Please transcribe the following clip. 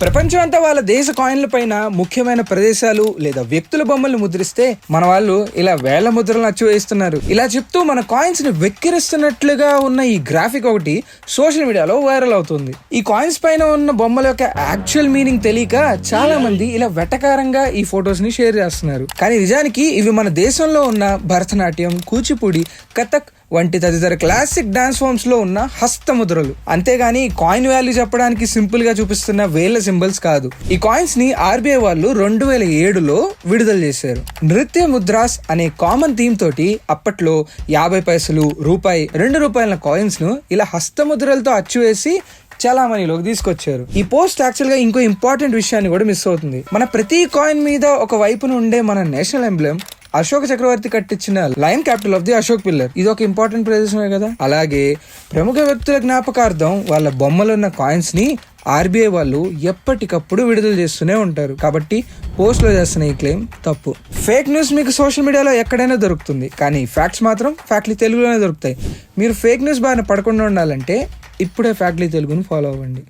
ప్రపంచం అంతా వాళ్ళ దేశ కాయిన్ల పైన ముఖ్యమైన ప్రదేశాలు లేదా వ్యక్తుల బొమ్మలు ముద్రిస్తే మన వాళ్ళు ఇలా వేల ముద్రలను అచ్చువేస్తున్నారు. ఇలా చెప్తూ మన కాయిన్స్ ని వెక్కిరిస్తున్నట్లుగా ఉన్న ఈ గ్రాఫిక్ ఒకటి సోషల్ మీడియాలో వైరల్ అవుతుంది. ఈ కాయిన్స్ పైన ఉన్న బొమ్మల యొక్క యాక్చువల్ మీనింగ్ తెలియక చాలా మంది ఇలా వెటకారంగా ఈ ఫొటోస్ ని షేర్ చేస్తున్నారు. కానీ నిజానికి ఇవి మన దేశంలో ఉన్న భరతనాట్యం, కూచిపూడి, కథక్ వంటి తదితర క్లాసిక్ డాన్స్ ఫామ్స్ లో ఉన్న హస్తముద్రలు. అంతేగాని కాయిన్ వాల్యూ చెప్పడానికి సింపుల్ గా చూపిస్తున్న వేల సింబల్స్ కాదు. ఈ కాయిన్స్ ని ఆర్బీఐ వాళ్ళు 2007లో విడుదల చేశారు. నృత్య ముద్రాస్ అనే కామన్ థీమ్ తోటి అప్పట్లో 50 పైసలు, రూపాయి, 2 రూపాయల కాయిన్స్ ను ఇలా హస్తముద్రలతో అచ్చువేసి చాలా మనీలోకి తీసుకొచ్చారు. ఈ పోస్ట్ యాక్చువల్ గా ఇంకో ఇంపార్టెంట్ విషయాన్ని కూడా మిస్ అవుతుంది. మన ప్రతి కాయిన్ మీద ఒక వైపున ఉండే మన నేషనల్ ఎంబ్లెమ్ అశోక చక్రవర్తి కట్టించిన lion capital of the Ashok pillar. ఇది ఒక ఇంపార్టెంట్ ప్రదేశమే కదా. అలాగే ప్రముఖ వ్యక్తుల జ్ఞాపకార్థం వాళ్ళ బొమ్మలున్న కాయిన్స్ ని ఆర్బీఐ వాళ్ళు ఎప్పటికప్పుడు విడుదల చేస్తూనే ఉంటారు. కాబట్టి పోస్ట్ లో చేస్తున్న ఈ క్లెయిమ్ తప్పు. ఫేక్ న్యూస్ మీకు సోషల్ మీడియాలో ఎక్కడైనా దొరుకుతుంది, కానీ ఫ్యాక్ట్స్ మాత్రం ఫ్యాక్ట్లీ తెలుగులోనే దొరుకుతాయి. మీరు ఫేక్ న్యూస్ బారిన పడకుండా ఉండాలంటే ఇప్పుడే ఫ్యాక్ట్లీ తెలుగుని ఫాలో అవ్వండి.